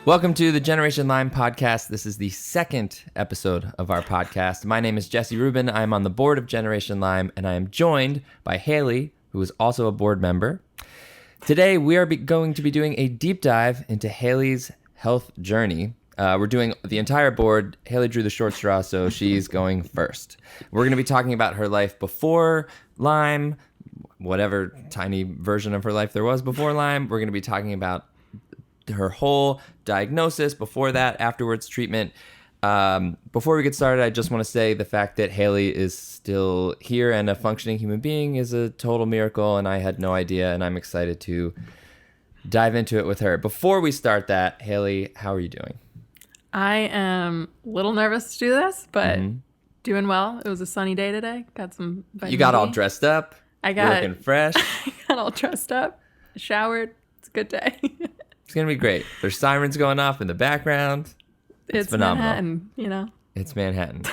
Welcome to the Generation Lyme podcast. This is the second episode of our podcast. My name is Jesse Ruben. I'm on the board of Generation Lyme, and I am joined by Haley, who is also a board member. Today, we are going to be doing a deep dive into Haley's health journey. We're doing the entire board. Haley drew the short straw, so she's going first. We're going to be talking about her life before Lyme, whatever tiny version of her life there was before Lyme. We're going to be talking about her whole diagnosis, before that, afterwards, treatment. Before we get started, I just want to say the fact that Haley is still here and a functioning human being is a total miracle, and I had no idea, and I'm excited to dive into it with her. Before we start that, Haley, how are you doing? I am a little nervous to do this, but doing well. It was a sunny day today. Got some vitamin You got D. all dressed up. You're looking fresh. I got all dressed up, showered. It's a good day. It's going to be great. There's sirens going off in the background. It's phenomenal. Manhattan, you know. It's Manhattan.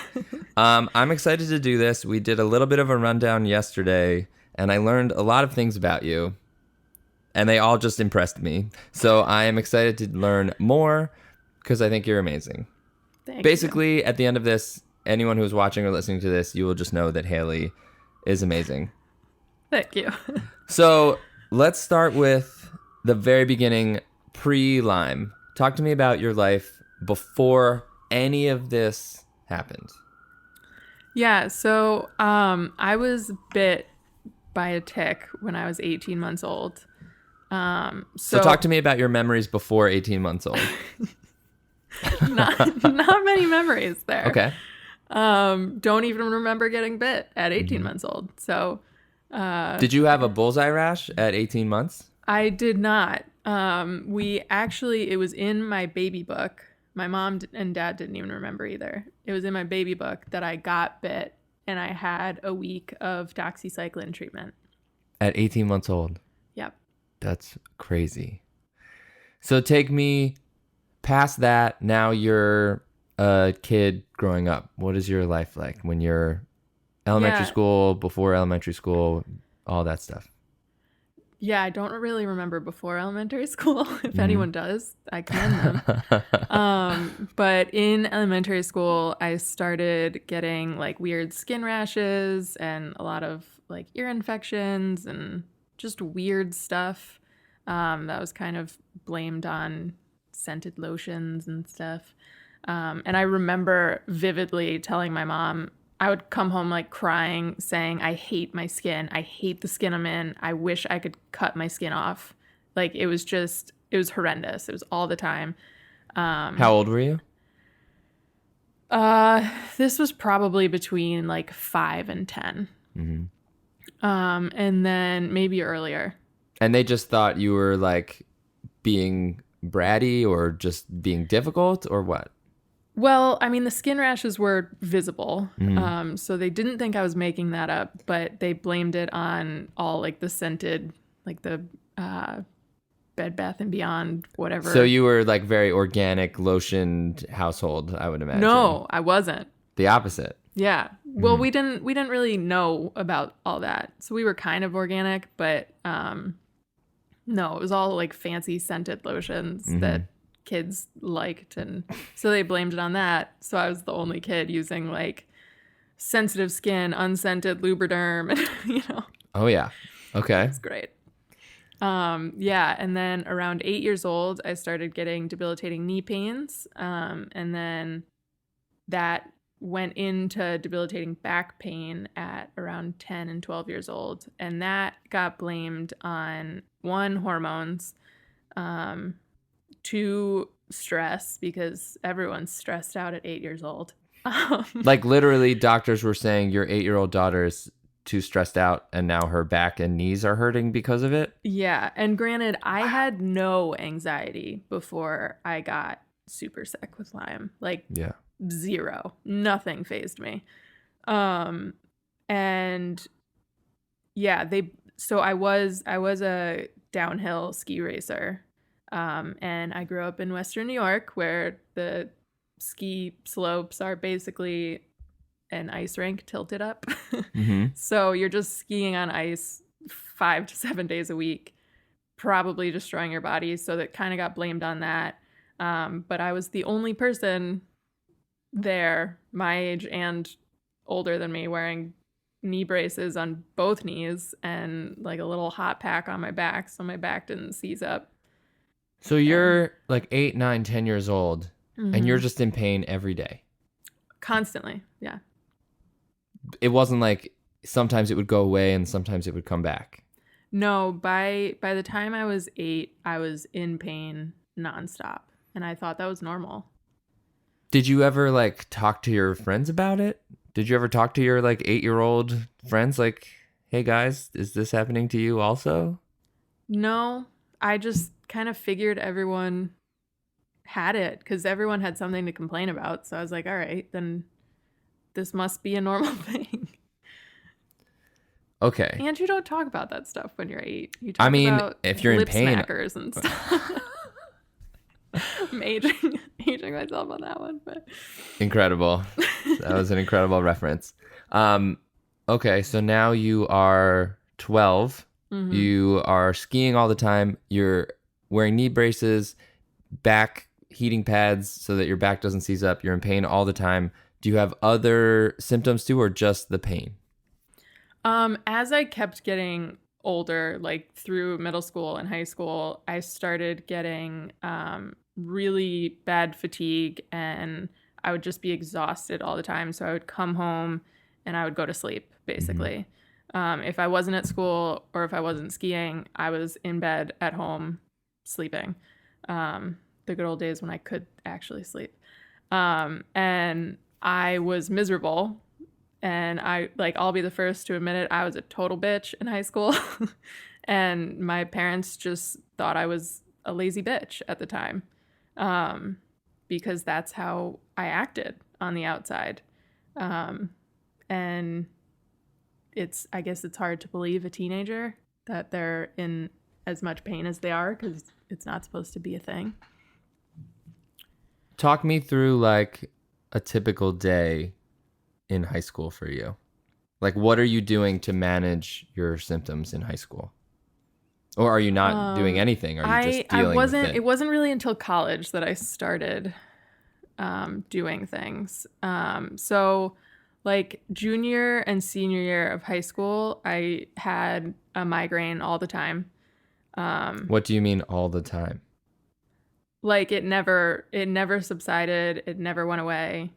I'm excited to do this. We did a little bit of a rundown yesterday, and I learned a lot of things about you, and they all just impressed me. So I am excited to learn more because I think you're amazing. Basically, at the end of this, anyone who's watching or listening to this, you will just know that Haley is amazing. Thank you. So let's start with the very beginning, pre-Lyme. Talk to me about your life before any of this happened. Yeah, so I was bit by a tick when I was 18 months old. So talk to me about your memories before 18 months old. not many memories there. Okay. Don't even remember getting bit at 18 months old. So did you have a bullseye rash at 18 months? I did not. It was in my baby book. My mom and dad didn't even remember either. It was in my baby book that I got bit and I had a week of doxycycline treatment. At 18 months old? Yep. That's crazy. So take me past that. Now you're a kid growing up. What is your life like when you're elementary school, before elementary school, all that stuff? Yeah, I don't really remember before elementary school. If anyone does, I commend them. But in elementary school, I started getting like weird skin rashes and a lot of like ear infections and just weird stuff. That was kind of blamed on scented lotions and stuff. And I remember vividly telling my mom, I would come home like crying, saying, I hate my skin. I hate the skin I'm in. I wish I could cut my skin off. Like it was horrendous. It was all the time. How old were you? This was probably between like 5 and 10. And then maybe earlier. And they just thought you were like being bratty or just being difficult or what? Well, I mean, the skin rashes were visible, so they didn't think I was making that up, but they blamed it on all, like, the scented, like, the Bed Bath & Beyond, whatever. So you were, like, very organic, lotioned household, I would imagine. No, I wasn't. The opposite. Yeah. Well, we didn't really know about all that, so we were kind of organic, but no, it was all, like, fancy scented lotions that kids liked, and so they blamed it on that. So I was the only kid using like sensitive skin, unscented Lubriderm, and you know. Oh yeah. Okay. It's great. Yeah, and then around 8 years old, I started getting debilitating knee pains, and then that went into debilitating back pain at around 10 and 12 years old, and that got blamed on hormones, 2, stress, because everyone's stressed out at 8 years old. Like literally doctors were saying your 8-year-old daughter is too stressed out and now her back and knees are hurting because of it? Yeah. And granted, I had no anxiety before I got super sick with Lyme. Like zero. Nothing fazed me. And yeah, so I was a downhill ski racer. And I grew up in Western New York, where the ski slopes are basically an ice rink tilted up. So you're just skiing on ice 5 to 7 days a week, probably destroying your body. So that kind of got blamed on that. But I was the only person there my age and older than me wearing knee braces on both knees and like a little hot pack on my back so my back didn't seize up. So you're like 8, 9, 10 years old, and you're just in pain every day. Constantly. Yeah. It wasn't like sometimes it would go away and sometimes it would come back. No, by the time I was 8, I was in pain nonstop, and I thought that was normal. Did you ever like talk to your friends about it? Did you ever talk to your like 8-year-old friends like, hey guys, is this happening to you also? No, I just kind of figured everyone had it because everyone had something to complain about. So I was like, all right, then this must be a normal thing. Okay. And you don't talk about that stuff when you're 8. You talk about if you're in lip pain, smackers and stuff. I'm aging myself on that one, but incredible. That was an incredible reference. Okay, so now you are 12. You are skiing all the time. You're wearing knee braces, back heating pads so that your back doesn't seize up. You're in pain all the time. Do you have other symptoms too, or just the pain? As I kept getting older, like through middle school and high school, I started getting really bad fatigue, and I would just be exhausted all the time. So I would come home and I would go to sleep, basically. If I wasn't at school or if I wasn't skiing, I was in bed at home sleeping. The good old days when I could actually sleep. And I was miserable. And I'll be the first to admit it, I was a total bitch in high school. And my parents just thought I was a lazy bitch at the time. Because that's how I acted on the outside. And I guess it's hard to believe a teenager that they're in as much pain as they are because it's not supposed to be a thing. Talk me through like a typical day in high school for you. Like, what are you doing to manage your symptoms in high school? Or are you not doing anything? Are you just dealing with it? It wasn't really until college that I started doing things. So like junior and senior year of high school, I had a migraine all the time. What do you mean all the time? Like it never subsided. It never went away.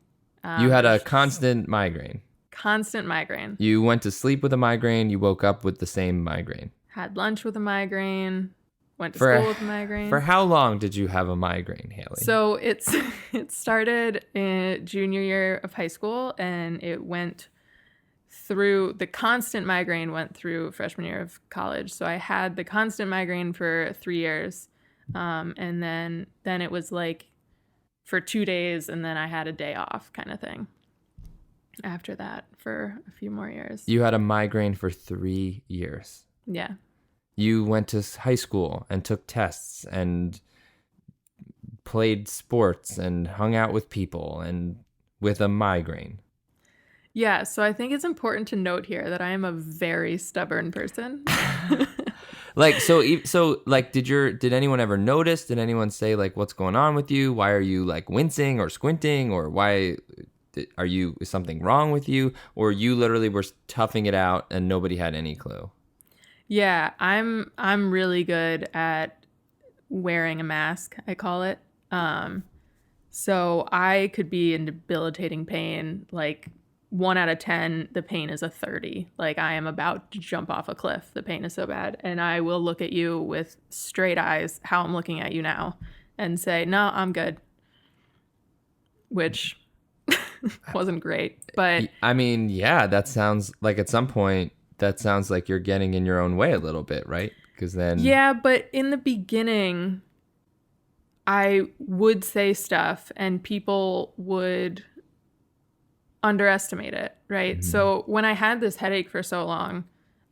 You had a constant migraine. Constant migraine. You went to sleep with a migraine. You woke up with the same migraine. Had lunch with a migraine. Went to school with a migraine. For how long did you have a migraine, Haley? So it started in junior year of high school, and it went through, the constant migraine went through freshman year of college. So I had the constant migraine for 3 years. And then it was like for 2 days, and then I had a day off kind of thing after that for a few more years. You had a migraine for 3 years. Yeah. You went to high school and took tests and played sports and hung out with people and with a migraine. Yeah, so I think it's important to note here that I am a very stubborn person. Like, did anyone ever notice? Did anyone say like, what's going on with you? Why are you like wincing or squinting, or why is something wrong with you? Or you literally were toughing it out and nobody had any clue? Yeah, I'm really good at wearing a mask, I call it. So I could be in debilitating pain, like 1 out of 10, the pain is a 30. Like I am about to jump off a cliff. The pain is so bad. And I will look at you with straight eyes, how I'm looking at you now, and say, no, I'm good. Which wasn't great. But I mean, yeah, that sounds like at some point, that sounds like you're getting in your own way a little bit, right? Because then... Yeah, but in the beginning, I would say stuff and people would underestimate it, right? Mm-hmm. So when I had this headache for so long,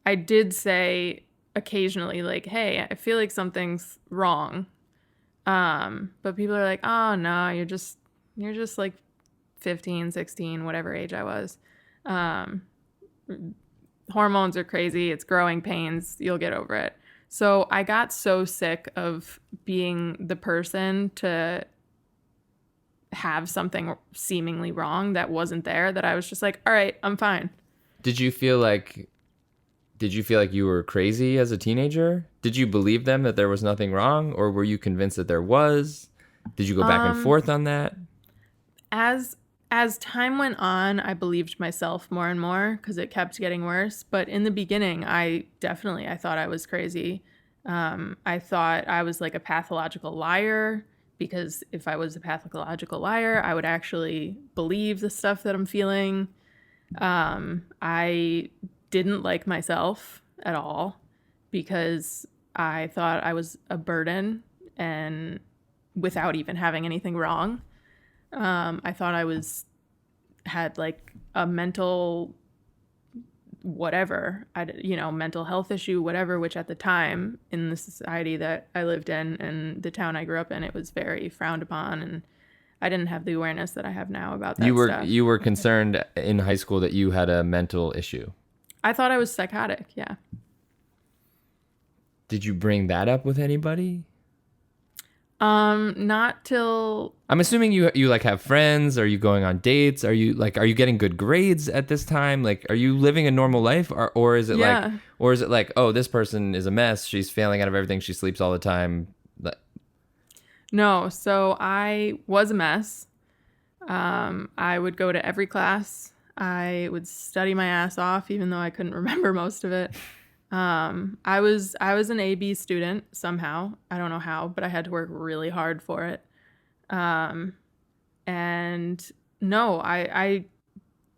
I did say occasionally like, hey, I feel like something's wrong. But people are like, oh no, you're just like 15, 16, whatever age I was. Hormones are crazy. It's growing pains. You'll get over it. So I got so sick of being the person to have something seemingly wrong that wasn't there, that I was just like, all right, I'm fine. Did you feel like you were crazy as a teenager? Did you believe them that there was nothing wrong, or were you convinced that there was? Did you go back and forth on that? As time went on, I believed myself more and more because it kept getting worse. But in the beginning, I thought I was crazy. I thought I was like a pathological liar, because if I was a pathological liar, I would actually believe the stuff that I'm feeling. I didn't like myself at all because I thought I was a burden, and without even having anything wrong. I thought had like a mental whatever, mental health issue, whatever, which at the time in the society that I lived in and the town I grew up in, it was very frowned upon, and I didn't have the awareness that I have now about that stuff. You were concerned in high school that you had a mental issue. I thought I was psychotic, yeah. Did you bring that up with anybody? Not till... I'm assuming you like have friends. Are you going on dates? Are you getting good grades at this time? Like, are you living a normal life, or is it like, oh, this person is a mess. She's failing out of everything. She sleeps all the time. No, so I was a mess. I would go to every class. I would study my ass off, even though I couldn't remember most of it. I was an AB student somehow. I don't know how, but I had to work really hard for it. And no, I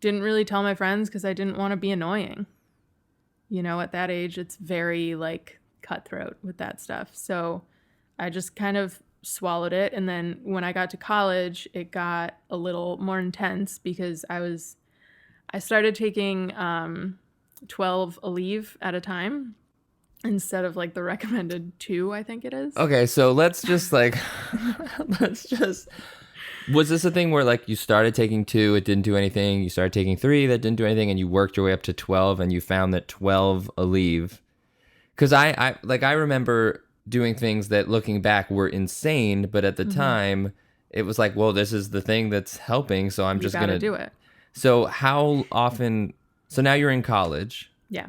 didn't really tell my friends because I didn't want to be annoying. At that age, it's very like cutthroat with that stuff. So I just kind of swallowed it. And then when I got to college, it got a little more intense because I started taking, 12 a leave at a time instead of like the recommended 2, I think it is. Okay, so let's just was this a thing where like you started taking 2, it didn't do anything, you started taking 3, that didn't do anything, and you worked your way up to 12 and you found that 12 a leave? Because I remember doing things that looking back were insane, but at the time it was like, well, this is the thing that's helping, so I'm just gonna do it. So how often? So now you're in college. Yeah.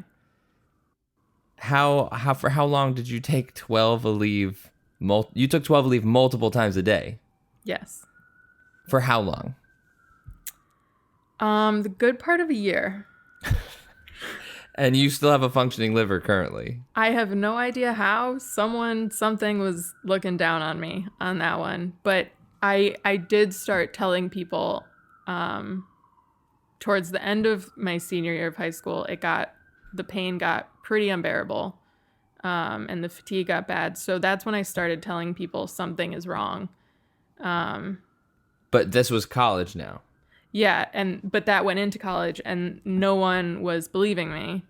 For how long did you take 12 a leave? You took 12 a leave multiple times a day. Yes. For how long? The good part of a year. And you still have a functioning liver currently. I have no idea how. Something was looking down on me on that one. But I did start telling people, towards the end of my senior year of high school, the pain got pretty unbearable, and the fatigue got bad. So that's when I started telling people something is wrong. But this was college now. Yeah, but that went into college, and no one was believing me.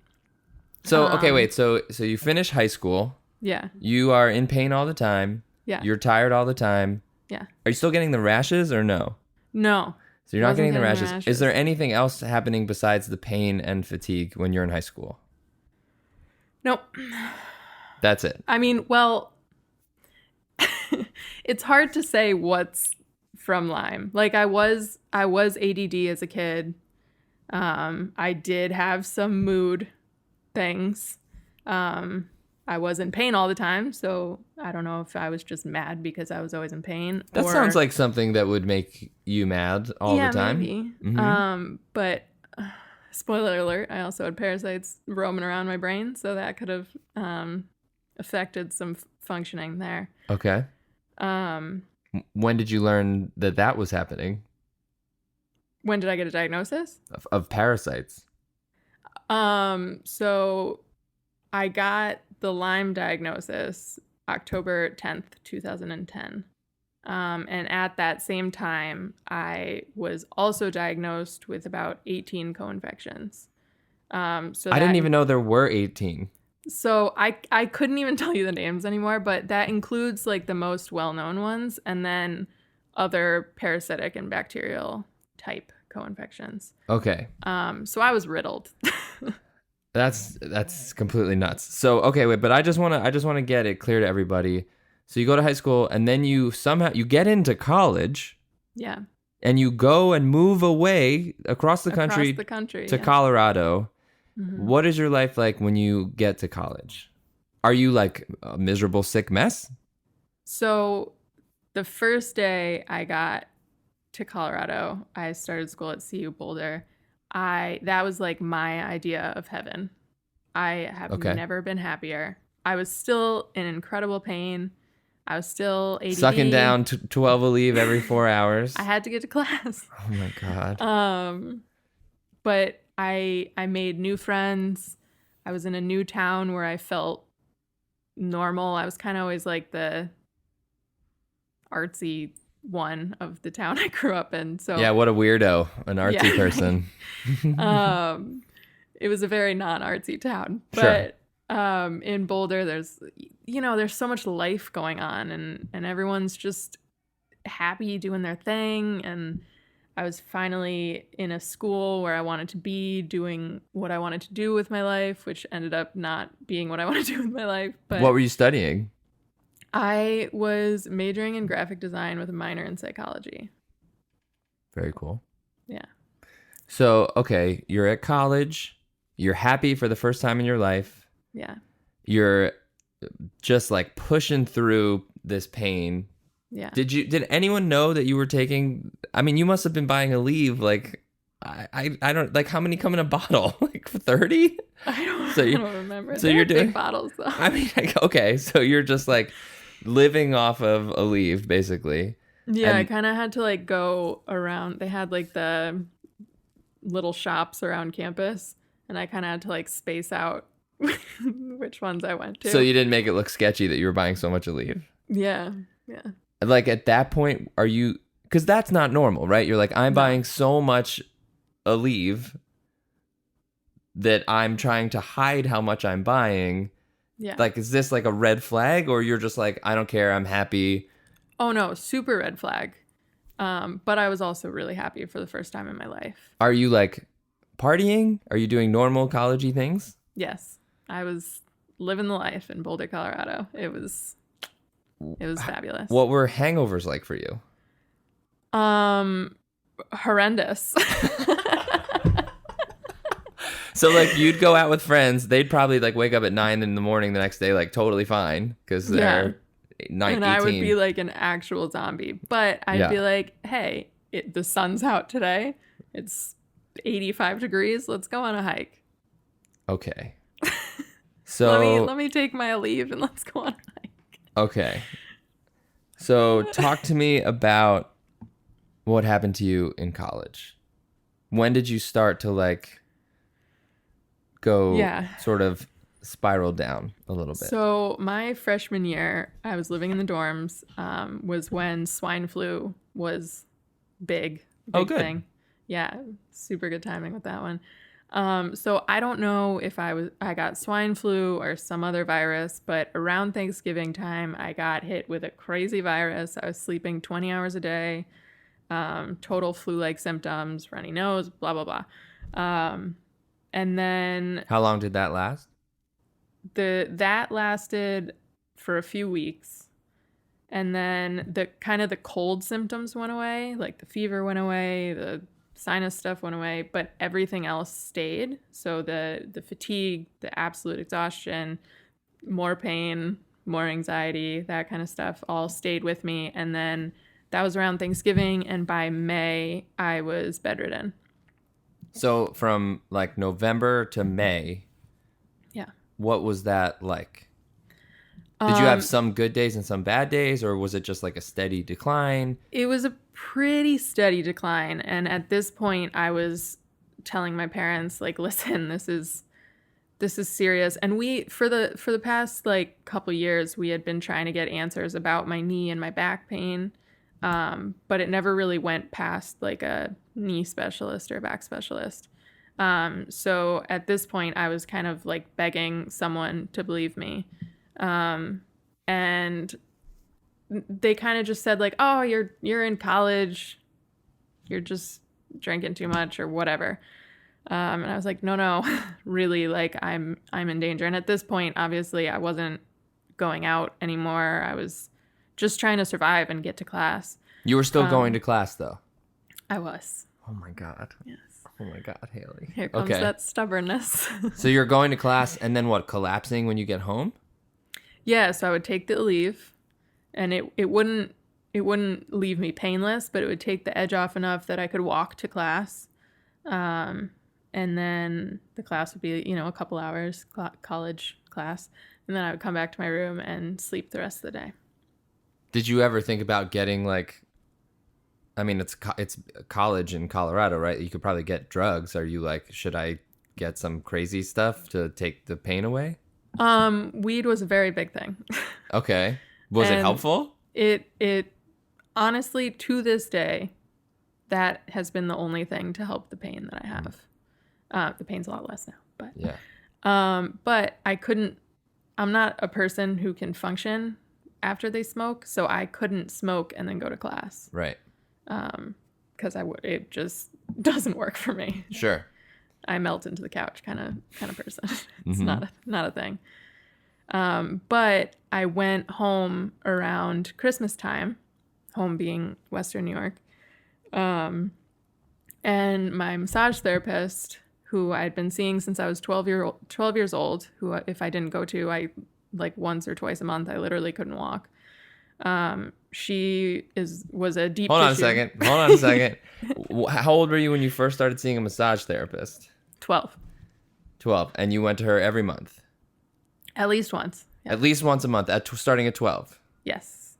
So okay, wait. So you finish high school. Yeah. You are in pain all the time. Yeah. You're tired all the time. Yeah. Are you still getting the rashes or no? No. So you're not getting the rashes. Is there anything else happening besides the pain and fatigue when you're in high school? Nope. That's it. I mean, well, it's hard to say what's from Lyme. Like I was ADD as a kid. I did have some mood things. I was in pain all the time, so I don't know if I was just mad because I was always in pain. That sounds like something that would make you mad all the time. Yeah, maybe. Mm-hmm. But spoiler alert, I also had parasites roaming around my brain, so that could have affected some functioning there. Okay. When did you learn that was happening? When did I get a diagnosis? Of parasites. So I got the Lyme diagnosis October 10th, 2010. And at that same time, I was also diagnosed with about 18 co-infections. I didn't even know there were 18. So I couldn't even tell you the names anymore, but that includes like the most well-known ones and then other parasitic and bacterial type co-infections. Okay. So I was riddled. That's completely nuts. So okay, wait, but I just want to get it clear to everybody. So you go to high school and then you somehow get into college. Yeah. And you go and move away across the Across country the country. to Yeah. Colorado. Mhm. What is your life like when you get to college? Are you like a miserable, sick mess? So the first day I got to Colorado, I started school at CU Boulder. That was like my idea of heaven. I have Okay. never been happier. I was still in incredible pain. I was still ADD. Sucking down 12 leave every 4 hours. I had to get to class. Oh my God. But I made new friends. I was in a new town where I felt normal. I was kind of always like the artsy one of the town I grew up in. So Yeah, what a weirdo, an artsy Yeah. person. It was a very non-artsy town. Sure. But in Boulder, there's so much life going on, and everyone's just happy doing their thing. And I was finally in a school where I wanted to be, doing what I wanted to do with my life, which ended up not being what I want to do with my life. But What were you studying? I was majoring in graphic design with a minor in psychology. Very cool. Yeah. So, okay, you're at college. You're happy for the first time in your life. Yeah. You're just like pushing through this pain. Yeah. Did anyone know that you were taking, I mean, you must have been buying a leave, like, I don't, like, how many come in a bottle? Like 30? I don't remember. So They you're were doing big bottles though. I mean, like, okay, so you're just like living off of a leave, basically. Yeah, I And- kind of had to like go around. They had like the little shops around campus, and I kind of had to like space out which ones I went to. So you didn't make it look sketchy that you were buying so much a leave. Yeah. Like at that point, are you, because that's not normal, right? You're like, I'm No. buying so much a leave that I'm trying to hide how much I'm buying. Yeah. Like, is this like a red flag, or you're just like, I don't care, I'm happy? Oh no, super red flag. But I was also really happy for the first time in my life. Are you like partying? Are you doing normal collegey things? Yes, I was living the life in Boulder, Colorado. It was fabulous. What were hangovers like for you? Horrendous. So like you'd go out with friends, they'd probably like wake up at 9 in the morning the next day like totally fine because they're 19. And I would be like an actual zombie. But I'd be like, hey, the sun's out today. It's 85 degrees. Let's go on a hike. Okay. So let me take my leave and let's go on a hike. Okay. So talk to me about what happened to you in college. When did you start to like go sort of spiral down a little bit? So my freshman year, I was living in the dorms, was when swine flu was big good. thing. Yeah, super good timing with that one. So I don't know if I got swine flu or some other virus, but around Thanksgiving time, I got hit with a crazy virus. I was sleeping 20 hours a day, total flu-like symptoms, runny nose, blah, blah, blah. And then How long did that last? that lasted for a few weeks. And then the cold symptoms went away, like the fever went away, the sinus stuff went away, but everything else stayed. So the fatigue, the absolute exhaustion, more pain, more anxiety, that kind of stuff all stayed with me. And then that was around Thanksgiving, and by May I was bedridden. So from like November to May, Yeah. what was that like? Did you have some good days and some bad days, or was it just like a steady decline? It was a pretty steady decline. And at this point, I was telling my parents, like, listen, this is serious. And we, for the past like couple years, we had been trying to get answers about my knee and my back pain. But it never really went past like a knee specialist or a back specialist. So at this point, I was kind of like begging someone to believe me. And they kind of just said like, oh, you're in college, you're just drinking too much or whatever. And I was like, no, really, like I'm in danger. And at this point, obviously I wasn't going out anymore. I was just trying to survive and get to class. You were still going to class though. I was. Oh my God. Yes. Oh my God, Haley. Here comes that stubbornness. So you're going to class and then what, collapsing when you get home? Yeah, so I would take the leave, and it wouldn't leave me painless, but it would take the edge off enough that I could walk to class. And then the class would be, a couple hours, college class. And then I would come back to my room and sleep the rest of the day. Did you ever think about getting it's college in Colorado, right? You could probably get drugs. Are you like, should I get some crazy stuff to take the pain away? Weed was a very big thing. Okay. Was it helpful? It honestly, to this day, that has been the only thing to help the pain that I have. The pain's a lot less now, but yeah. But I'm not a person who can function after they smoke, so I couldn't smoke and then go to class. Right. Because it just doesn't work for me. Sure. I melt into the couch kind of person. It's not a thing. But I went home around Christmas time, home being Western New York. And my massage therapist, who I'd been seeing since I was 12 years old, who if I didn't go to, I like once or twice a month, I literally couldn't walk. She was a deep Hold on tissue. a second. How old were you when you first started seeing a massage therapist? 12. 12. And you went to her every month? At least once. Yeah. At least once a month, starting at 12? Yes.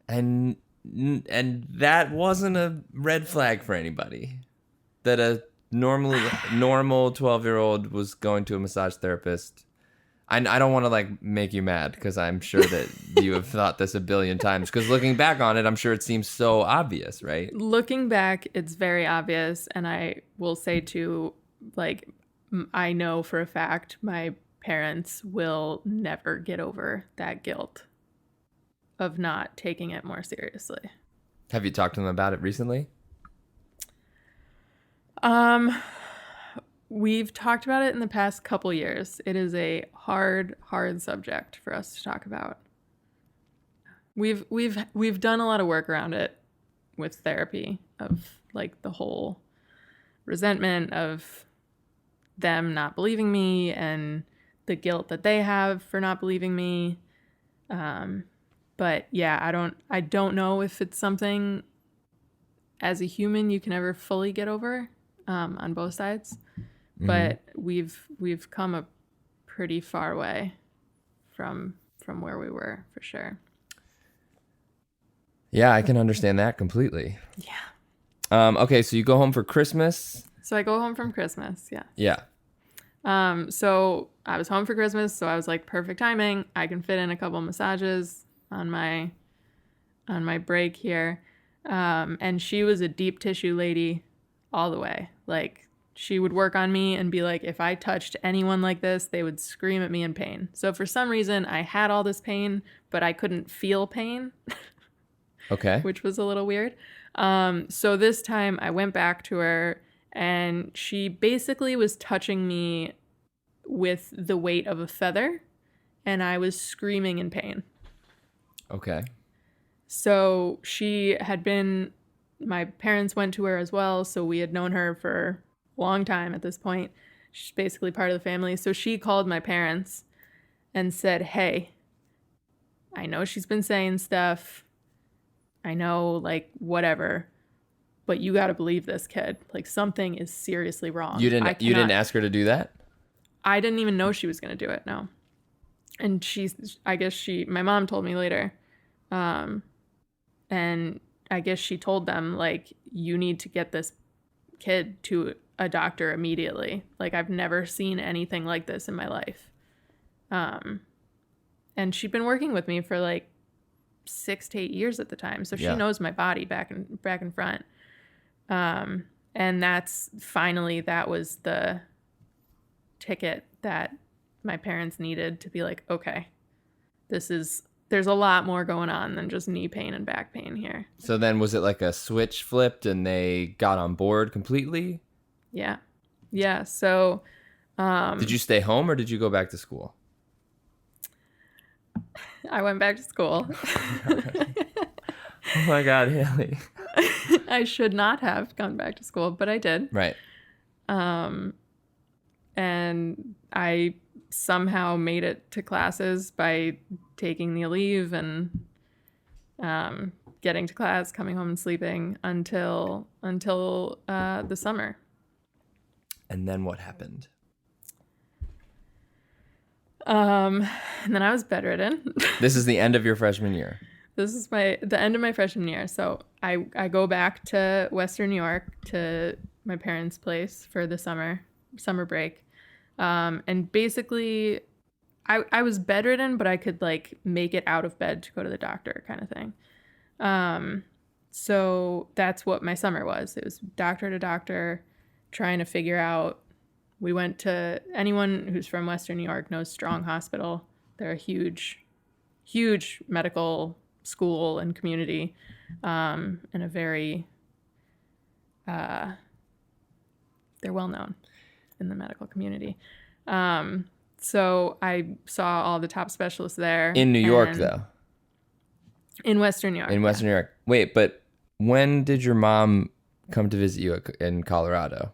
And that wasn't a red flag for anybody? That a normal 12-year-old was going to a massage therapist? I don't want to make you mad, because I'm sure that you have thought this a billion times, because looking back on it, I'm sure it seems so obvious, right? Looking back, it's very obvious. And I will say too, I know for a fact my parents will never get over that guilt of not taking it more seriously. Have you talked to them about it recently? We've talked about it in the past couple years. It is a hard subject for us to talk about. We've done a lot of work around it with therapy, of the whole resentment of them not believing me and the guilt that they have for not believing me. But yeah, I don't know if it's something as a human you can ever fully get over, on both sides. But we've come a pretty far way from where we were, for sure. Yeah, I can understand that completely. Yeah. Okay, so you go home for Christmas. So I go home from Christmas, yeah. Yeah. So I was home for Christmas, so I was like, perfect timing. I can fit in a couple massages on my break here. And she was a deep tissue lady all the way. She would work on me and be like, if I touched anyone like this, they would scream at me in pain. So for some reason, I had all this pain, but I couldn't feel pain. Okay. Which was a little weird. So this time I went back to her, and she basically was touching me with the weight of a feather, and I was screaming in pain. Okay. So my parents went to her as well, so we had known her for long time at this point. She's basically part of the family. So she called my parents and said, hey, I know she's been saying stuff. I know, whatever, but you got to believe this kid. Something is seriously wrong. You didn't ask her to do that? I didn't even know she was going to do it. No. And my mom told me later. And I guess she told them, you need to get this kid to a doctor immediately. I've never seen anything like this in my life. And she'd been working with me for 6 to 8 years at the time. So she knows my body back and front. And that was the ticket that my parents needed to be like, okay, there's a lot more going on than just knee pain and back pain here. So then was it a switch flipped and they got on board completely? Yeah. Yeah. So, did you stay home or did you go back to school? I went back to school. Oh my God, Haley. I should not have gone back to school, but I did. Right. And I somehow made it to classes by taking the leave and getting to class, coming home and sleeping until the summer. And then what happened? And then I was bedridden. This is the end of your freshman year. This is the end of my freshman year. So I go back to Western New York to my parents' place for the summer break. And basically I was bedridden, but I could like make it out of bed to go to the doctor kind of thing. So that's what my summer was. It was doctor to doctor, trying to figure out. We went to, anyone who's from Western New York knows Strong Hospital. They're a huge medical school and community, and a very, they're well known in the medical community. So I saw all the top specialists there. In New York, though? In Western New York. In Western New York. Wait, but when did your mom come to visit you in Colorado?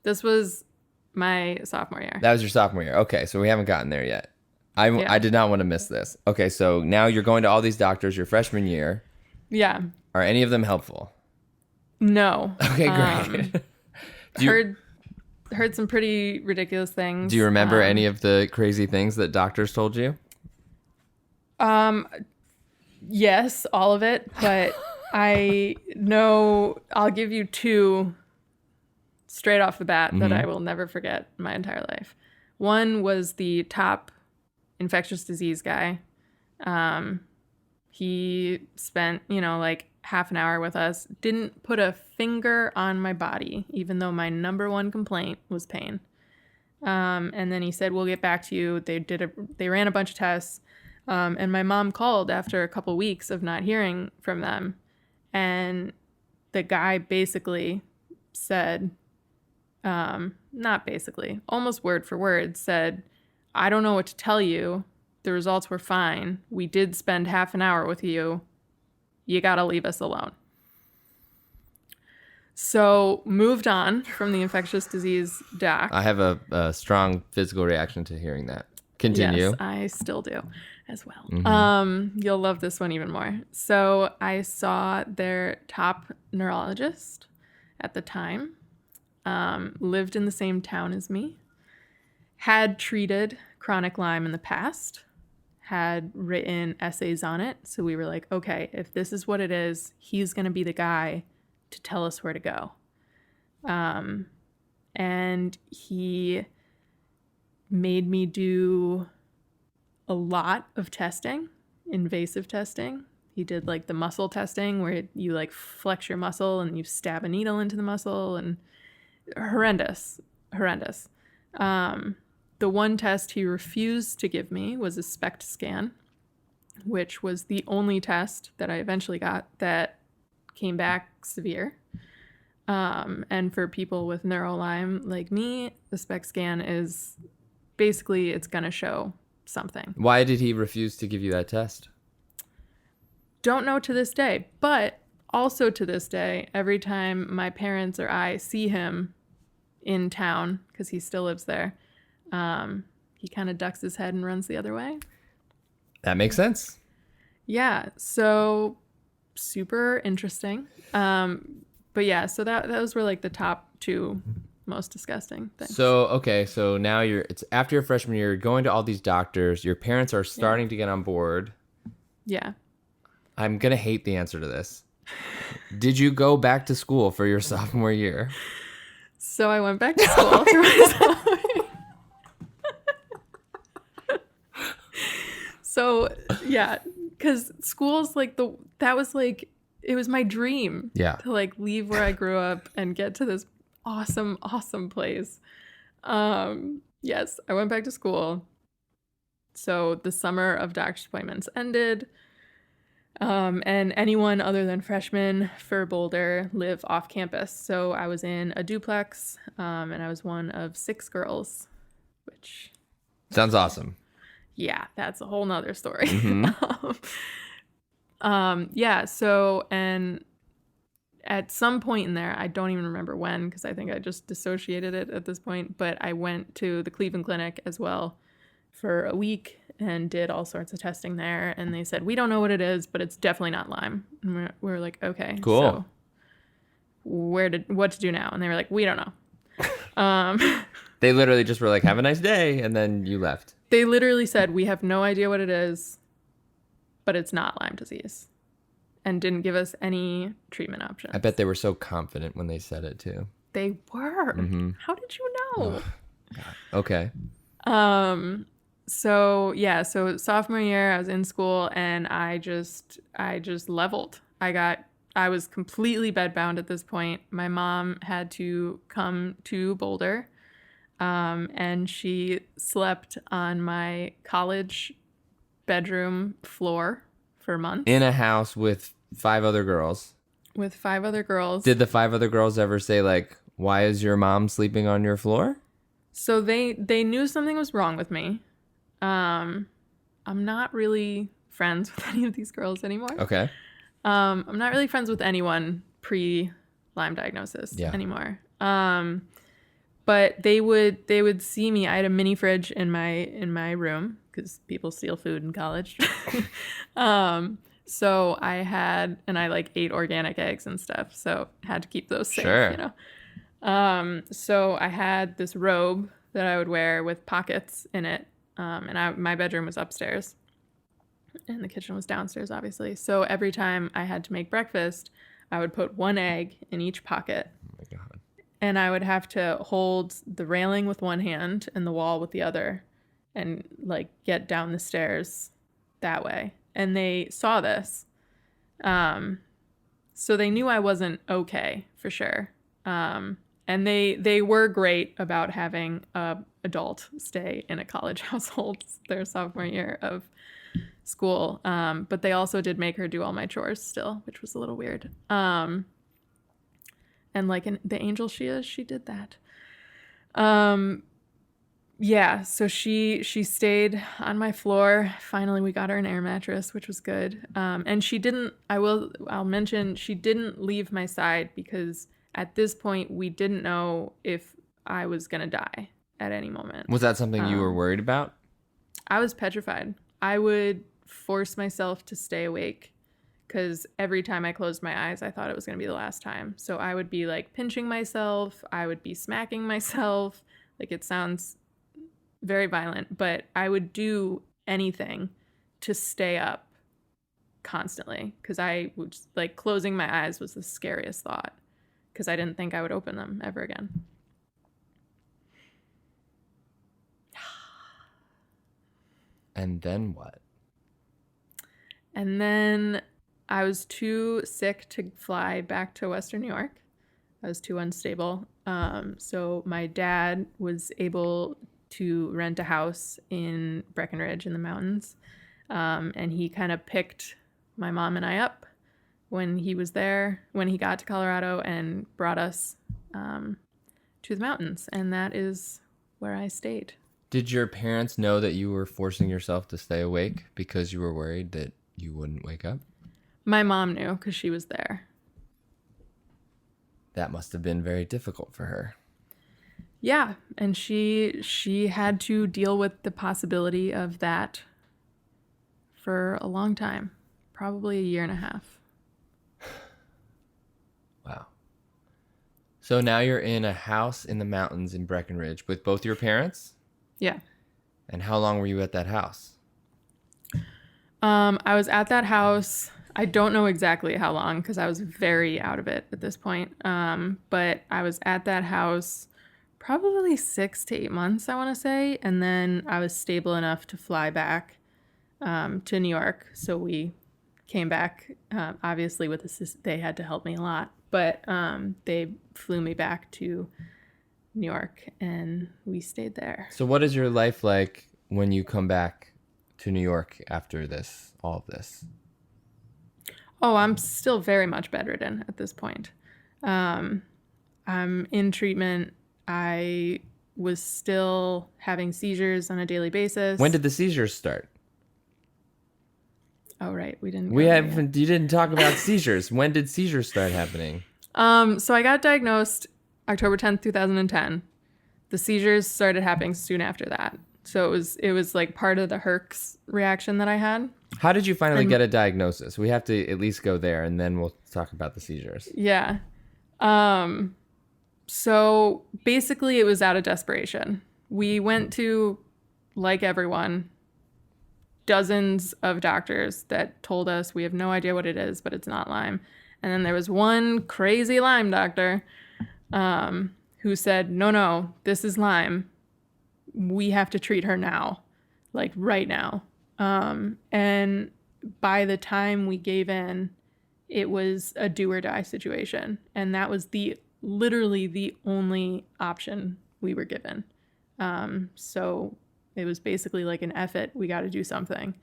This was my sophomore year. That was your sophomore year. Okay, so we haven't gotten there yet. I did not want to miss this. Okay, so now you're going to all these doctors your freshman year. Yeah. Are any of them helpful? No. Okay, great. Heard some pretty ridiculous things. Do you remember any of the crazy things that doctors told you? Yes, all of it, but I know I'll give you two straight off the bat that I will never forget in my entire life. One was the top infectious disease guy. He spent, like half an hour with us, didn't put a finger on my body, even though my number one complaint was pain. And then he said, we'll get back to you. They ran a bunch of tests. And my mom called after a couple weeks of not hearing from them. And the guy basically said, not basically, almost word for word said, I don't know what to tell you. The results were fine. We did spend half an hour with you. You got to leave us alone. So moved on from the infectious disease doc. I have a strong physical reaction to hearing that. Continue. Yes, I still do as well. Mm-hmm. You'll love this one even more. So I saw their top neurologist at the time, lived in the same town as me, had treated chronic Lyme in the past, had written essays on it. So we were like, okay, if this is what it is, he's going to be the guy to tell us where to go. And he made me do a lot of testing, invasive testing. He did like the muscle testing where you like flex your muscle and you stab a needle into the muscle, and horrendous. The one test he refused to give me was a SPECT scan, which was the only test that I eventually got that came back severe. And for people with neuro-Lyme like me, the SPECT scan is basically, it's going to show something. Why did he refuse to give you that test? Don't know to this day, but also to this day, every time my parents or I see him in town, because he still lives there, he kind of ducks his head and runs the other way. That makes sense. Yeah, so super interesting. But yeah, so those were like the top two most disgusting things. So, okay, so now it's after your freshman year, you're going to all these doctors, your parents are starting to get on board. Yeah. I'm going to hate the answer to this. Did you go back to school for your sophomore year? So I went back to school for my sophomore year. So, yeah, because school's like that was like, it was my dream to like leave where I grew up and get to this awesome place. Yes, I went back to school. So the summer of doctor's appointments ended. And anyone other than freshmen for Boulder live off campus. So I was in a duplex, and I was one of 6 girls, which sounds awesome. Yeah, that's a whole nother story. Yeah. So, and at some point in there, I don't even remember when, because I think I just dissociated it at this point, but I went to the Cleveland Clinic as well for a week and did all sorts of testing there. And they said, we don't know what it is, but it's definitely not Lyme. And we were like, okay, Cool. so what to do now? And they were like, we don't know. They literally just were like, have a nice day. And then you left. They literally said, we have no idea what it is, but it's not Lyme disease. And didn't give us any treatment options. I bet they were so confident when they said it too. They were. Mm-hmm. How did you know? Okay. So yeah, so sophomore year I was in school and I just leveled. I was completely bedbound at this point. My mom had to come to Boulder, and she slept on my college bedroom floor for months. In a house with 5 other girls. With 5 other girls. Did the 5 other girls ever say like, why is your mom sleeping on your floor? So they knew something was wrong with me. I'm not really friends with any of these girls anymore. Okay. I'm not really friends with anyone pre-Lyme diagnosis anymore. But they would see me. I had a mini fridge in my room because people steal food in college. So I like ate organic eggs and stuff. So had to keep those safe, sure. you know. So I had this robe that I would wear with pockets in it. And my bedroom was upstairs and the kitchen was downstairs, obviously. So every time I had to make breakfast, I would put 1 egg in each pocket. Oh my God. And I would have to hold the railing with one hand and the wall with the other and like get down the stairs that way. And they saw this. So they knew I wasn't okay for sure. And they were great about having a adult stay in a college household their sophomore year of school. But they also did make her do all my chores still, which was a little weird. And like the angel she is, she did that. Yeah, so she stayed on my floor. Finally, we got her an air mattress, which was good. And she didn't, I'll mention, she didn't leave my side because at this point, we didn't know if I was going to die at any moment. Was that something you were worried about? I was petrified. I would force myself to stay awake because every time I closed my eyes, I thought it was going to be the last time. So I would be like pinching myself. I would be smacking myself. Like it sounds very violent, but I would do anything to stay up constantly because I would like closing my eyes was the scariest thought because I didn't think I would open them ever again. And then what? And then I was too sick to fly back to Western New York. I was too unstable. So my dad was able to rent a house in Breckenridge in the mountains. And he kind of picked my mom and I up when he was there, when he got to Colorado and brought us to the mountains. And that is where I stayed. Did your parents know that you were forcing yourself to stay awake because you were worried that you wouldn't wake up? My mom knew because she was there. That must have been very difficult for her. Yeah, and she had to deal with the possibility of that for a long time, probably a year and a half. Wow. So now you're in a house in the mountains in Breckenridge with both your parents? Yeah. And how long were you at that house? I was at that house. I don't know exactly how long because I was very out of it at this point. But I was at that house probably 6 to 8 months, I want to say. And then I was stable enough to fly back to New York. So we came back, obviously with they had to help me a lot. But they flew me back to New York and we stayed there. So what is your life like when you come back to New York after this, all of this? Oh, I'm still very much bedridden at this point. I'm in treatment. I was still having seizures on a daily basis. When did the seizures start? Oh, right. We didn't. We go there haven't. You didn't talk about seizures. When did seizures start happening? yet. So I got diagnosed October 10th, 2010. The seizures started happening soon after that. So it was like part of the Herx reaction that I had. How did you finally get a diagnosis? We have to at least go there, and then we'll talk about the seizures. Yeah. So basically it was out of desperation. We went to, like everyone, dozens of doctors that told us we have no idea what it is, but it's not Lyme. And then there was one crazy Lyme doctor who said, no, this is Lyme. We have to treat her now, like right now. And by the time we gave in, it was a do or die situation. And that was literally the only option we were given. So it was basically like an F it, we got to do something.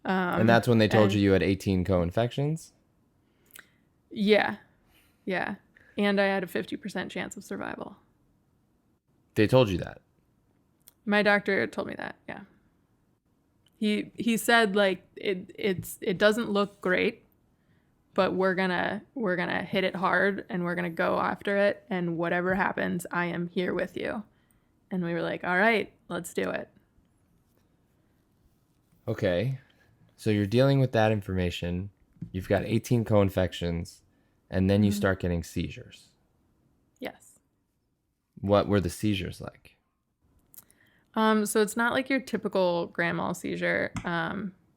And that's when they told you had 18 co-infections? Yeah. Yeah. And I had a 50% chance of survival. They told you that? My doctor told me that, yeah. He said like it doesn't look great, but we're gonna hit it hard and we're gonna go after it, and whatever happens, I am here with you. And we were like, all right, let's do it. Okay. So you're dealing with that information. You've got 18 co-infections, and then you start getting seizures. Yes. What were the seizures like? So it's not like your typical grand mal seizure,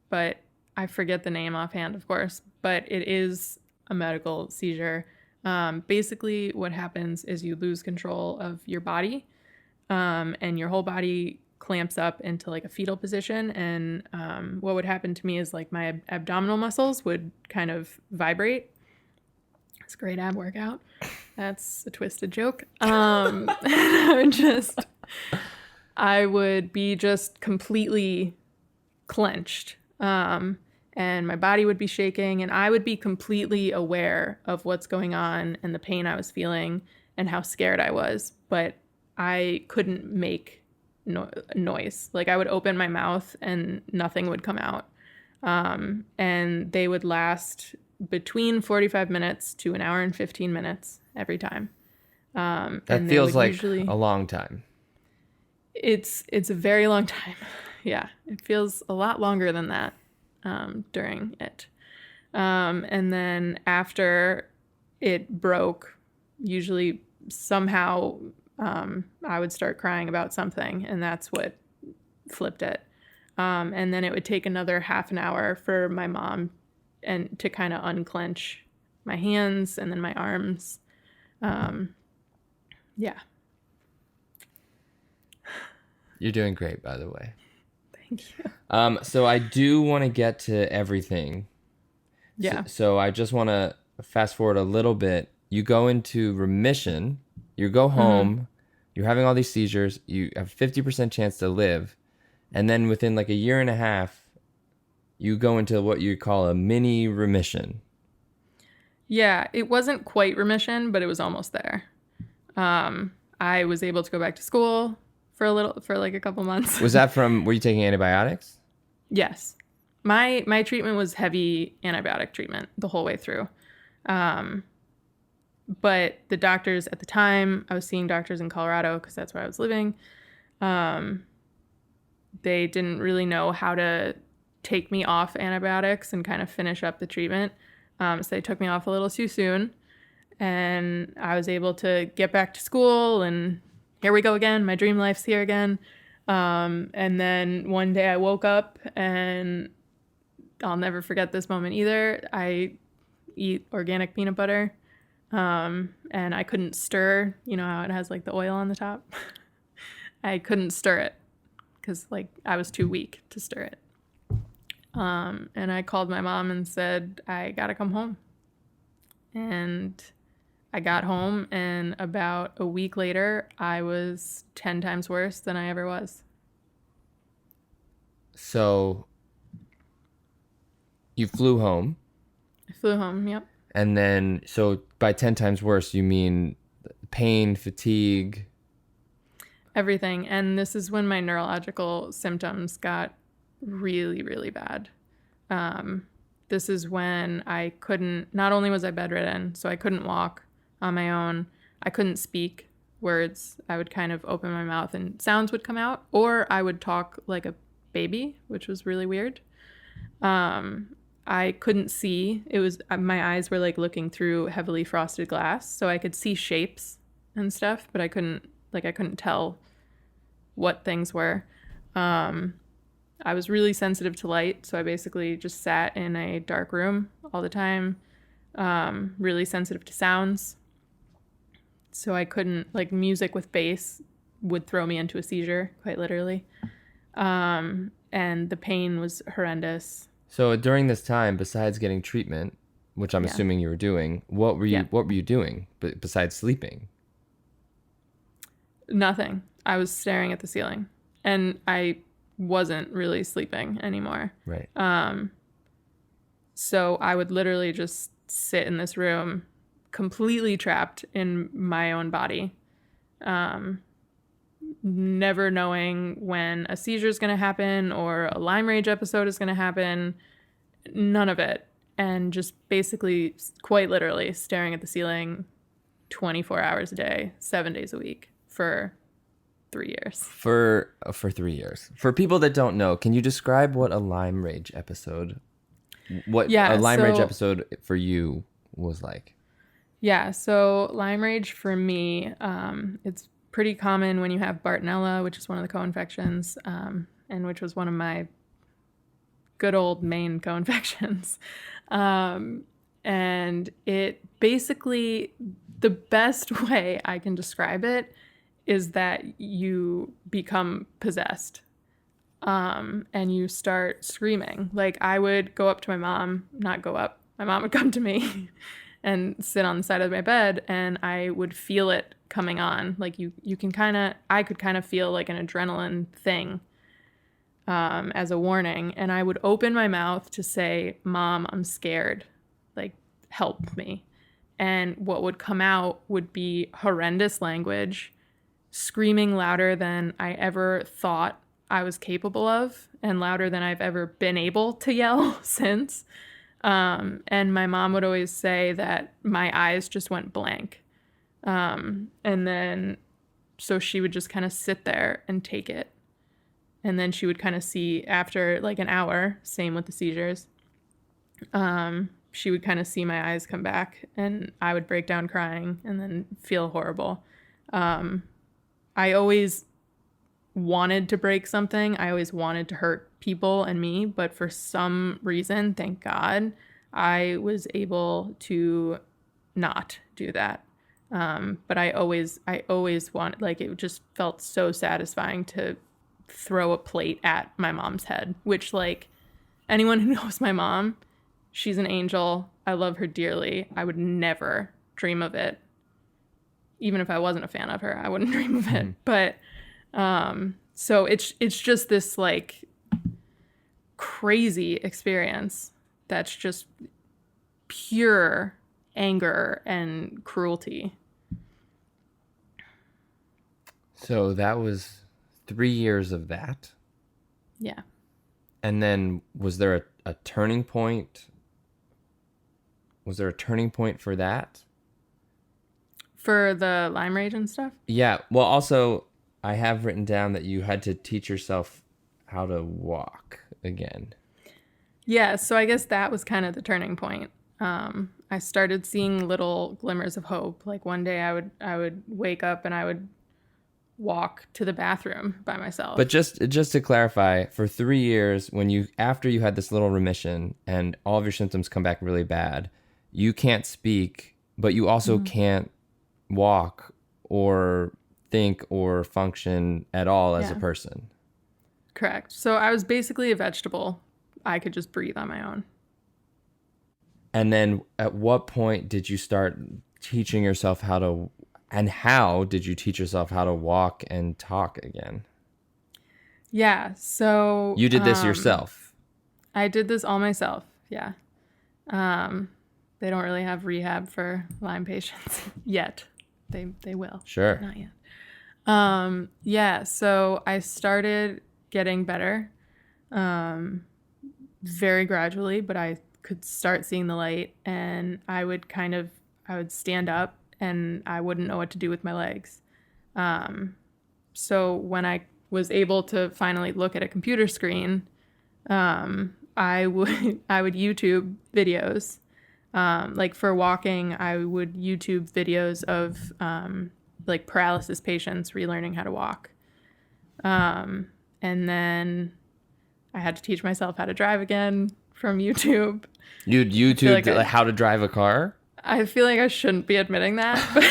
but I forget the name offhand, of course, but it is a medical seizure. Basically what happens is you lose control of your body, and your whole body clamps up into like a fetal position. And what would happen to me is like my abdominal muscles would kind of vibrate. It's a great ab workout. That's a twisted joke. I would be just completely clenched. And my body would be shaking, and I would be completely aware of what's going on and the pain I was feeling and how scared I was. But I couldn't make noise. Like I would open my mouth and nothing would come out. And they would last between 45 minutes to an hour and 15 minutes every time. That feels like a long time. It's a very long time. Yeah, it feels a lot longer than that during it. And then after it broke, usually somehow I would start crying about something, and that's what flipped it. And then it would take another half an hour for my mom to kind of unclench my hands and then my arms. Yeah. You're doing great, by the way. Thank you. So I do want to get to everything. Yeah. So I just want to fast forward a little bit. You go into remission. You go home. You're having all these seizures. You have 50% chance to live. And then within like a year and a half, you go into what you call a mini remission. Yeah, it wasn't quite remission, but it was almost there. I was able to go back to school for like a couple months. Was that were you taking antibiotics? Yes. My treatment was heavy antibiotic treatment the whole way through. But the doctors at the time, I was seeing doctors in Colorado because that's where I was living. They didn't really know how to take me off antibiotics and kind of finish up the treatment. So they took me off a little too soon. And I was able to get back to school, and here we go again. My dream life's here again. And then one day I woke up, and I'll never forget this moment either. I eat organic peanut butter, and I couldn't stir. You know how it has like the oil on the top? I couldn't stir it because like I was too weak to stir it. And I called my mom and said, I gotta come home. And I got home, and about a week later, I was 10 times worse than I ever was. So you flew home. I flew home, yep. And then, so by 10 times worse, you mean pain, fatigue? Everything. And this is when my neurological symptoms got really, really bad. this is when I couldn't, not only was I bedridden, so I couldn't walk on my own, I couldn't speak words. I would kind of open my mouth and sounds would come out, or I would talk like a baby, which was really weird. I couldn't see. It was, my eyes were like looking through heavily frosted glass, so I could see shapes and stuff, but I couldn't tell what things were. I was really sensitive to light, so I basically just sat in a dark room all the time. Really sensitive to sounds, so I couldn't, like, music with bass would throw me into a seizure, quite literally. And the pain was horrendous. So during this time, besides getting treatment, which I'm assuming you were doing, what were you doing besides sleeping? Nothing. I was staring at the ceiling, and I wasn't really sleeping anymore. Right. So I would literally just sit in this room, completely trapped in my own body, never knowing when a seizure is going to happen or a Lyme rage episode is going to happen. None of it. And just basically, quite literally, staring at the ceiling 24 hours a day, 7 days a week for 3 years. For 3 years. For people that don't know, can you describe what a Lyme rage episode, a Lyme rage episode for you was like? Yeah, so Lyme rage for me, it's pretty common when you have Bartonella, which is one of the co-infections, and which was one of my good old main co-infections. And it basically, the best way I can describe it is that you become possessed, and you start screaming. Like, I would go up to my mom, my mom would come to me and sit on the side of my bed, and I would feel it coming on. Like, I could kind of feel like an adrenaline thing, as a warning. And I would open my mouth to say, "Mom, I'm scared. Like, help me." And what would come out would be horrendous language, screaming louder than I ever thought I was capable of, and louder than I've ever been able to yell since. And my mom would always say that my eyes just went blank. And then, so she would just kind of sit there and take it. And then she would kind of see, after like an hour, same with the seizures, she would kind of see my eyes come back, and I would break down crying and then feel horrible. I always wanted to break something. I always wanted to hurt people and me, but for some reason, thank God, I was able to not do that. But I always wanted, like, it just felt so satisfying to throw a plate at my mom's head, which, like, anyone who knows my mom, she's an angel. I love her dearly. I would never dream of it. Even if I wasn't a fan of her, I wouldn't dream of it. But so it's just this, like, crazy experience that's just pure anger and cruelty. So that was 3 years of that. Yeah. And then was there a turning point? Was there a turning point for that? For the Lyme rage and stuff? Yeah. Well, also, I have written down that you had to teach yourself how to walk again. Yeah, so I guess that was kind of the turning point. I started seeing little glimmers of hope. Like, one day I would wake up and I would walk to the bathroom by myself. But just to clarify, for 3 years, after you had this little remission and all of your symptoms come back really bad, you can't speak, but you also can't walk or think or function at all as a person. Correct. So I was basically a vegetable. I could just breathe on my own. And then at what point did you start teaching yourself how did you teach yourself how to walk and talk again? Yeah, so... You did this yourself? I did this all myself, yeah. They don't really have rehab for Lyme patients yet. They will. Sure. Not yet. Yeah, so I started getting better very gradually, but I could start seeing the light, and I would stand up and I wouldn't know what to do with my legs. So when I was able to finally look at a computer screen, I would YouTube videos. Like for walking, I would YouTube videos of like paralysis patients relearning how to walk. And then I had to teach myself how to drive again from YouTube. You'd YouTube how to drive a car? I feel like I shouldn't be admitting that, but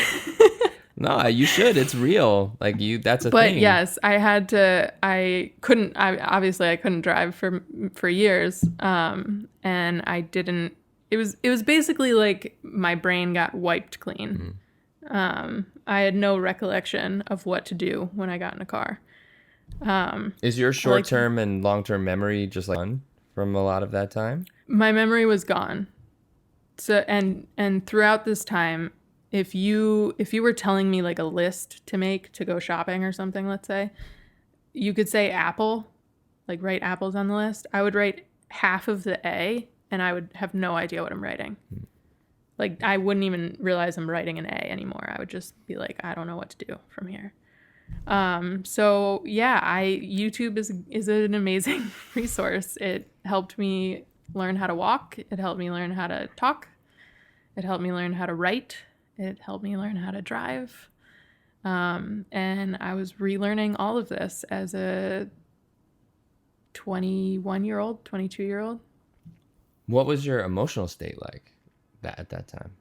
No, you should. It's real. Like that's a but thing. yes, I couldn't drive for years. And I didn't, it was basically like my brain got wiped clean. I had no recollection of what to do when I got in a car. Is your short-term and long-term memory just like gone from a lot of that time? My memory was gone. So, and throughout this time, if you were telling me like a list to make to go shopping or something, let's say, you could say apple, like write apples on the list. I would write half of the A and I would have no idea what I'm writing. Like I wouldn't even realize I'm writing an A anymore. I would just be like, I don't know what to do from here. So yeah, YouTube is an amazing resource. It helped me learn how to walk. It helped me learn how to talk. It helped me learn how to write. It helped me learn how to drive. And I was relearning all of this as a 21-year-old, 22-year-old. What was your emotional state like at that time?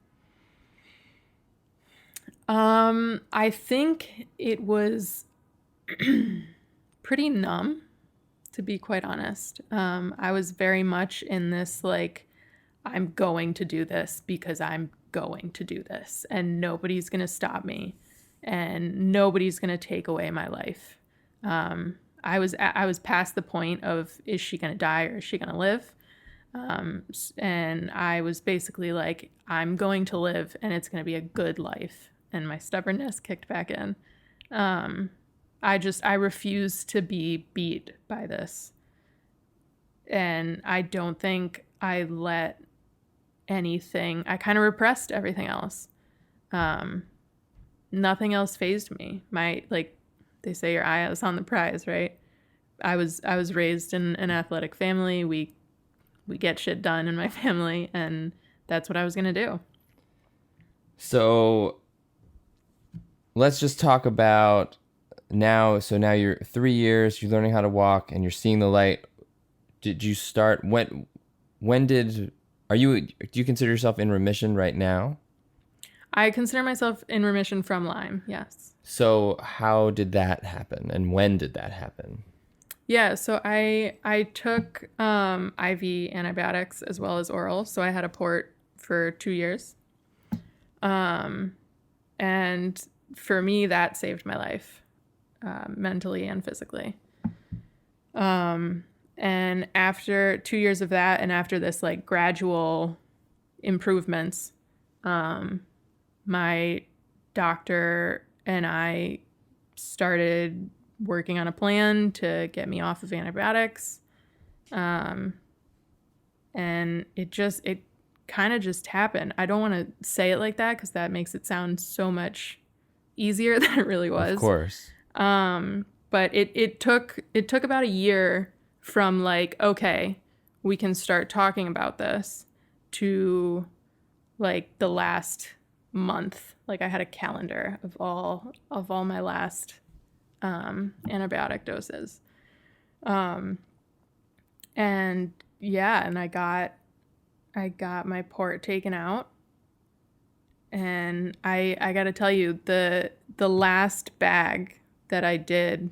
I think it was pretty numb, to be quite honest. I was very much in this, like, I'm going to do this because I'm going to do this, and nobody's going to stop me, and nobody's going to take away my life. I was past the point of, is she going to die or is she going to live? And I was basically like, I'm going to live and it's going to be a good life. And my stubbornness kicked back in. I refuse to be beat by this. And I don't think I let anything, I kind of repressed everything else. Nothing else fazed me. Like they say, your eye is on the prize, right? I was raised in an athletic family. We get shit done in my family, and that's what I was going to do. So let's just talk about now. So now you're 3 years, you're learning how to walk and you're seeing the light. Did you start, do you consider yourself in remission right now? I consider myself in remission from Lyme, yes. So how did that happen and when did that happen? Yeah, so I took IV antibiotics as well as oral. So I had a port for 2 years. And for me, that saved my life, mentally and physically. And after 2 years of that, and after this like gradual improvements, my doctor and I started working on a plan to get me off of antibiotics. And it kind of just happened. I don't want to say it like that because that makes it sound so much easier than it really was. Of course. But it took about a year from like, okay, we can start talking about this, to like the last month. Like I had a calendar of all my last antibiotic doses. And yeah, and I got my port taken out, and I got to tell you, the last bag that I did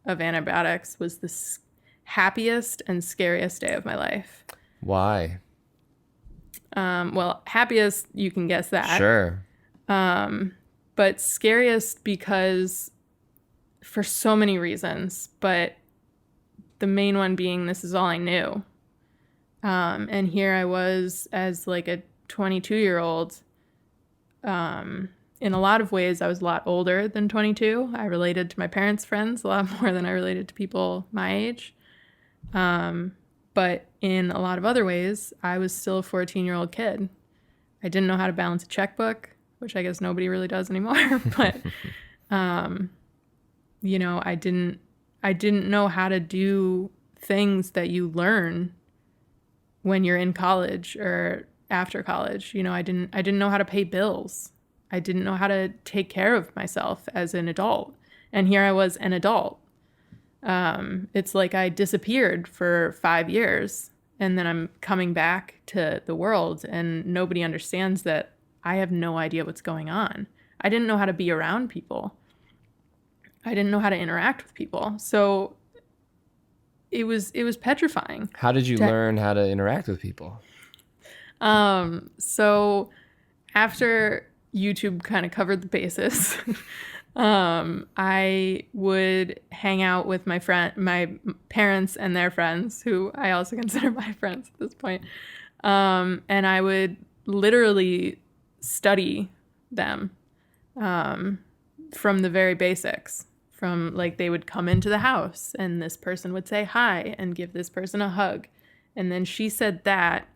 of antibiotics was the happiest and scariest day of my life. Why? Well, happiest, you can guess that. Sure. But scariest because for so many reasons, but the main one being this is all I knew. And here I was as like a 22-year-old. In a lot of ways, I was a lot older than 22. I related to my parents' friends a lot more than I related to people my age. But in a lot of other ways, I was still a 14-year-old kid. I didn't know how to balance a checkbook, which I guess nobody really does anymore. But, you know, I didn't know how to do things that you learn when you're in college or after college. You know, I didn't know how to pay bills. I didn't know how to take care of myself as an adult. And here I was, an adult. It's like I disappeared for 5 years and then I'm coming back to the world and nobody understands that I have no idea what's going on. I didn't know how to be around people. I didn't know how to interact with people. So it was petrifying. How did you learn how to interact with people? So after YouTube kind of covered the bases, I would hang out with my parents and their friends, who I also consider my friends at this point. And I would literally study them, from the very basics. From like, they would come into the house and this person would say hi and give this person a hug. And then she said that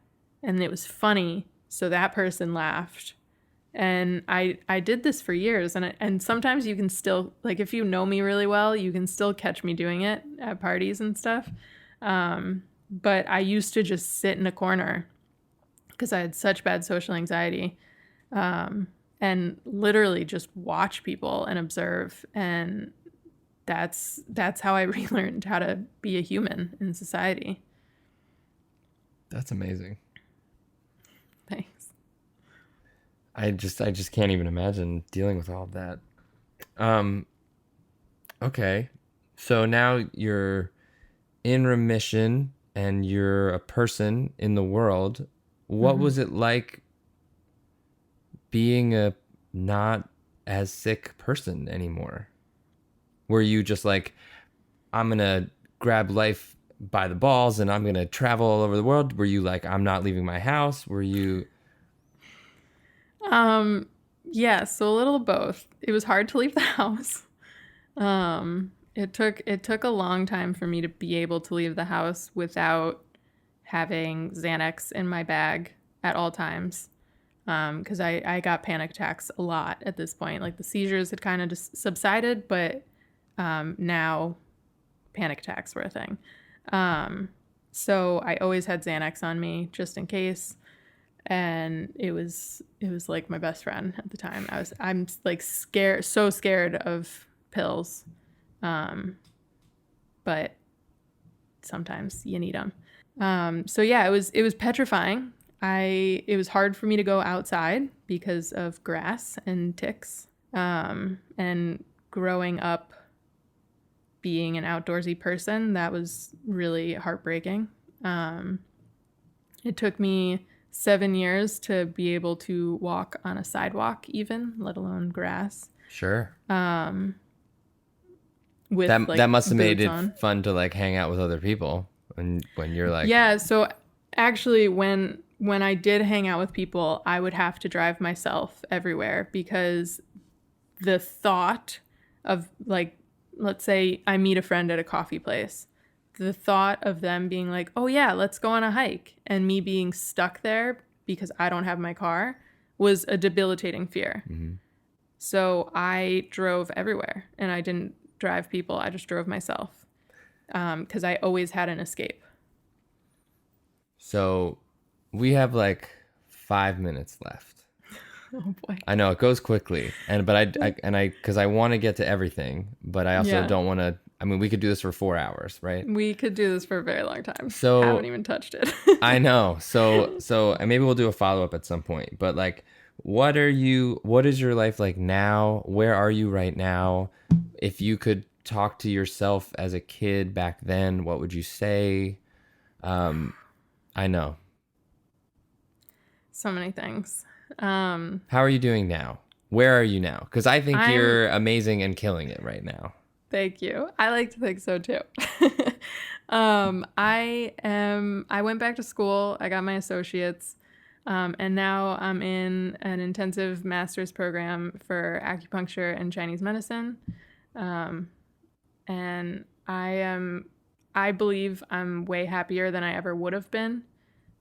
and it was funny. So that person laughed. And I did this for years. And sometimes you can still, like, if you know me really well, you can still catch me doing it at parties and stuff. But I used to just sit in a corner because I had such bad social anxiety, and literally just watch people and observe. And that's how I relearned how to be a human in society. That's amazing. Thanks. I just can't even imagine dealing with all of that. Okay. So now you're in remission and you're a person in the world. What was it like being a not as sick person anymore? Were you just like, I'm going to grab life by the balls and I'm going to travel all over the world? Were you like, I'm not leaving my house? Were you... Yeah, so a little of both. It was hard to leave the house. It took a long time for me to be able to leave the house without having Xanax in my bag at all times. Because I got panic attacks a lot at this point. Like, the seizures had kind of just subsided, but now panic attacks were a thing. So I always had Xanax on me just in case. And it was like my best friend at the time. I'm like so scared of pills. But sometimes you need them. So yeah, it was petrifying. It was hard for me to go outside because of grass and ticks. And growing up being an outdoorsy person, that was really heartbreaking. It took me 7 years to be able to walk on a sidewalk even, let alone grass. Sure. With that must have made it on. Fun to like hang out with other people when you're like... Yeah, so actually when I did hang out with people, I would have to drive myself everywhere because the thought of, like, let's say I meet a friend at a coffee place. The thought of them being like, oh yeah, let's go on a hike, and me being stuck there because I don't have my car was a debilitating fear. Mm-hmm. So I drove everywhere, and I didn't drive people. I just drove myself because I always had an escape. So we have like 5 minutes left. Oh boy. I know it goes quickly, but I want to get to everything, but I also don't want to. I mean, we could do this for 4 hours, right? We could do this for a very long time. So I haven't even touched it. I know. So and maybe we'll do a follow-up at some point, but like, what is your life like now? Where are you right now? If you could talk to yourself as a kid back then, what would you say? I know. So many things. How are you doing now? Where are you now? Because I think you're amazing and killing it right now. Thank you. I like to think so too. I went back to school. I got my associates, and now I'm in an intensive master's program for acupuncture and Chinese medicine. And I I believe I'm way happier than I ever would have been.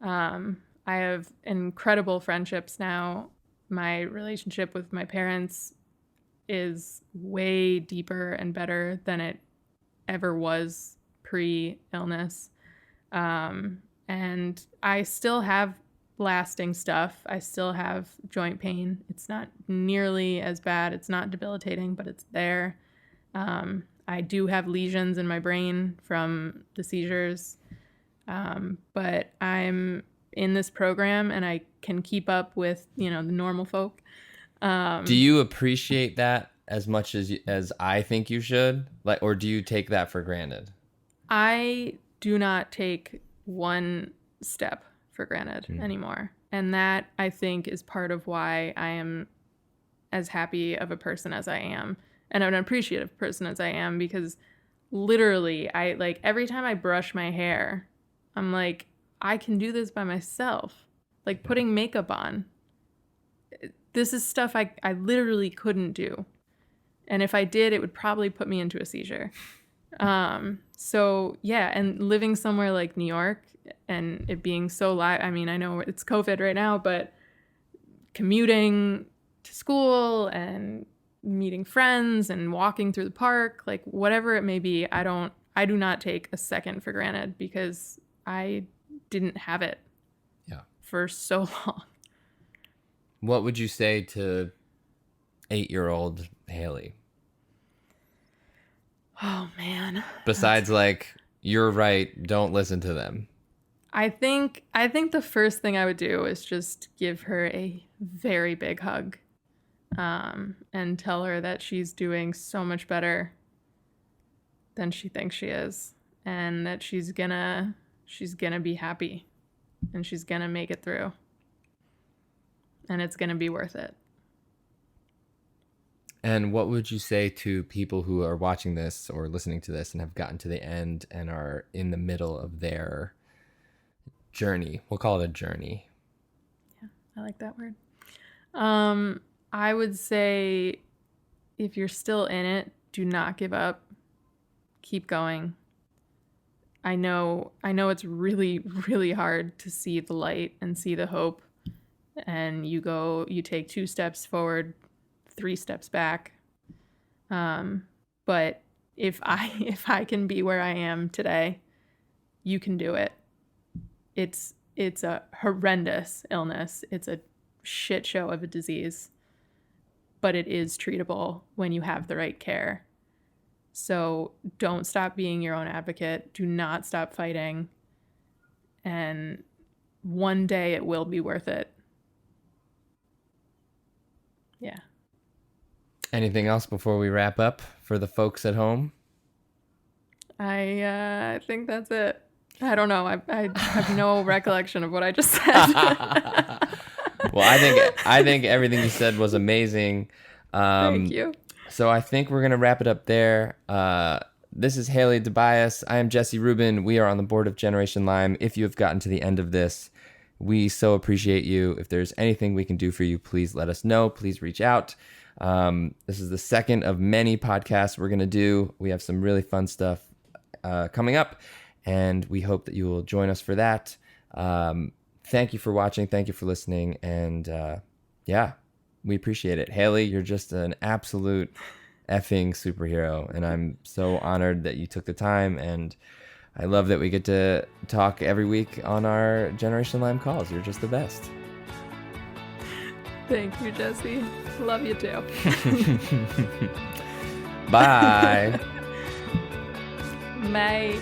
I have incredible friendships now. My relationship with my parents is way deeper and better than it ever was pre-illness. And I still have lasting stuff. I still have joint pain. It's not nearly as bad. It's not debilitating, but it's there. I do have lesions in my brain from the seizures. But I'm in this program and I can keep up with, the normal folk. Do you appreciate that as much as I think you should? Like, or do you take that for granted? I do not take one step for granted anymore. And that, I think, is part of why I am as happy of a person as I am and an appreciative person as I am, because literally every time I brush my hair, I'm like, I can do this by myself. Like putting makeup on. This is stuff I literally couldn't do. And if I did, it would probably put me into a seizure. So yeah, and living somewhere like New York and it being so live, I mean, I know it's COVID right now, but commuting to school and meeting friends and walking through the park, like whatever it may be, I do not take a second for granted because I didn't have it for so long. What would you say to 8-year-old Haley? Oh man. Besides you're right, don't listen to them. I think the first thing I would do is just give her a very big hug. And tell her that she's doing so much better than she thinks she is, and that she's gonna be happy, and she's gonna make it through, and it's gonna be worth it. And what would you say to people who are watching this or listening to this and have gotten to the end and are in the middle of their journey? We'll call it a journey. Yeah, I like that word. I would say if you're still in it, do not give up. Keep going. I know it's really, really hard to see the light and see the hope. And you take 2 steps forward, 3 steps back. But if I can be where I am today, you can do it. It's a horrendous illness. It's a shit show of a disease. But it is treatable when you have the right care. So don't stop being your own advocate. Do not stop fighting. And one day it will be worth it. Yeah. Anything else before we wrap up for the folks at home? I think that's it. I don't know. I have no recollection of what I just said. Well, I think everything you said was amazing. Thank you. So I think we're going to wrap it up there. This is Haley DiBiase. I am Jesse Ruben. We are on the board of Generation Lyme. If you have gotten to the end of this, we so appreciate you. If there's anything we can do for you, please let us know. Please reach out. This is the second of many podcasts we're going to do. We have some really fun stuff coming up, and we hope that you will join us for that. Thank you for watching. Thank you for listening. And we appreciate it. Haley, you're just an absolute effing superhero. And I'm so honored that you took the time. And I love that we get to talk every week on our Generation Lyme calls. You're just the best. Thank you, Jesse. Love you too. Bye. Bye.